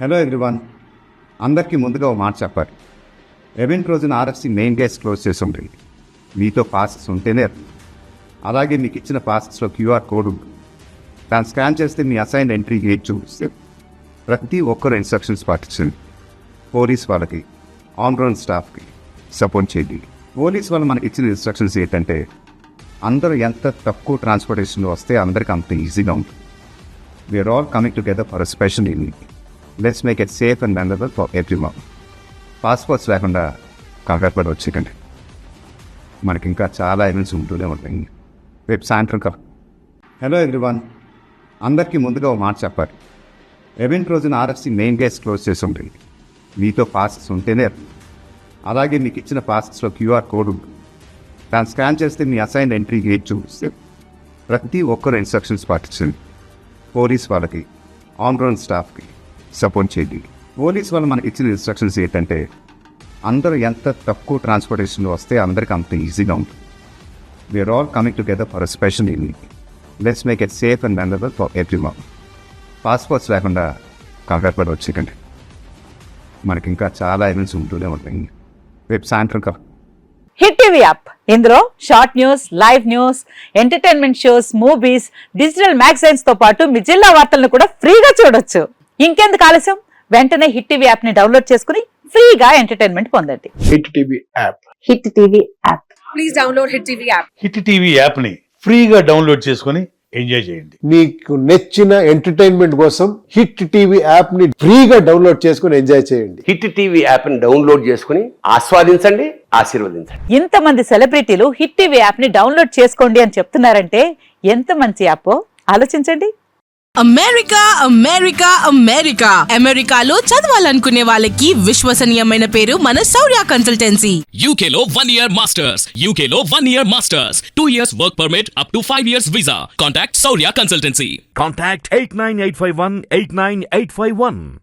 Hello everyone, అందరికీ ముందుగా ఒక మాట చెప్పాలి. ఈవెంట్ రోజున ఆర్ఎఫ్సి మెయిన్ గేట్స్ క్లోజ్ చేసి ఉంటుంది. మీతో పాసెస్ ఉంటేనే అలాగే మీకు ఇచ్చిన పాసెస్లో క్యూఆర్ కోడ్ ఉంటుంది. దాన్ని స్కాన్ చేస్తే మీ అసైన్ ఎంట్రీ గేట్ చూపిస్తే ప్రతి ఒక్కరు ఇన్స్ట్రక్షన్స్ పాటించండి. పోలీస్ వాళ్ళకి, ఆన్ గ్రౌండ్ స్టాఫ్కి సపోర్ట్ చేయండి. పోలీస్ వాళ్ళు మనకి ఇచ్చిన ఇన్స్ట్రక్షన్స్ ఏంటంటే అందరూ ఎంత తక్కువ ట్రాన్స్పోర్టేషన్లో వస్తే అందరికీ అంత ఈజీగా ఉంటుంది. We're all coming together for a special evening. Let's make it safe and memorable for everyone. Passports లేకుండా కంగారు పడి వచ్చేకండి. మనకి ఇంకా చాలా ఈవెంట్స్ ఉంటూనే ఉంటాయి. రేపు సాయంత్రం హలో ఎవ్రీవన్, అందరికీ ముందుగా ఒక మాట చెప్పాలి. ఈవెంట్ రోజున ఆర్ఎఫ్సి మెయిన్ గేట్స్ క్లోజ్ చేసి ఉంటుంది. మీతో పాసెస్ ఉంటేనే అలాగే మీకు ఇచ్చిన పాసెస్లో క్యూఆర్ కోడ్ ఉంటుంది. దాన్ని స్కాన్ చేస్తే మీ అసైన్ ఎంట్రీ గేట్ చూపిస్తే ప్రతి ఒక్కరు ఇన్స్ట్రక్షన్స్ పాటించండి. పోలీస్ వాళ్ళకి, ఆన్ గ్రౌండ్ స్టాఫ్కి సపోర్ట్ చేయండి. పోలీస్ వాళ్ళు మనకి ఇచ్చిన ఇన్స్ట్రక్షన్స్ ఏంటంటే అందరూ ఎంత తక్కువ ట్రాన్స్పోర్టేషన్లో వస్తే అందరికీ అంత ఈజీగా ఉంటుంది. We're all coming together for a special evening. Let's make it safe and memorable for everyone. Passports లేకుండా కంగారు పడి వచ్చేకండి. మనకి ఇంకా చాలా ఈవెంట్స్ ఉంటూనే ఉంటాయి. రేపు సాయంత్రం హిట్ టీవీ యాప్, ఇందులో short news, live news, entertainment shows, movies, digital magazines తో పాటు మీ జిల్లా వార్తలను కూడా ఫ్రీగా చూడొచ్చు. ఇంకెందుకు ఆలస్యం, వెంటనే హిట్ టీవీ యాప్ ని డౌన్లోడ్ చేసుకుని ఫ్రీగా ఎంటర్టైన్మెంట్ పొందండి. Hit TV app. Hit TV app. Please download hit TV app. Hit TV app ని ఫ్రీగా డౌన్లోడ్ చేసుకుని ఎంజాయ్ చేయండి. మీకు నచ్చిన ఎంటర్టైన్మెంట్ కోసం హిట్ టీవీ యాప్ ని ఫ్రీగా డౌన్లోడ్ చేసుకుని ఎంజాయ్ చేయండి. హిట్ టీవీ యాప్ ని డౌన్లోడ్ చేసుకుని ఆస్వాదించండి, ఆశీర్వదించండి. ఇంతమంది సెలబ్రిటీలు హిట్ టీవీ యాప్ ని డౌన్లోడ్ చేసుకోండి అని చెప్తున్నారంటే ఎంత మంచి యాప్ ఆలోచించండి. అమెరికా అమెరికా అమెరికా అమెరికాలో చదవాలనుకునే వాళ్ళకి విశ్వసనీయమైన పేరు మన శౌర్య కన్సల్టెన్సీ. UK లో 1 year masters, UK లో 1 year masters, 2 years work permit up to 5 years visa. Contact Saurya Consultancy. Contact 89851 89851.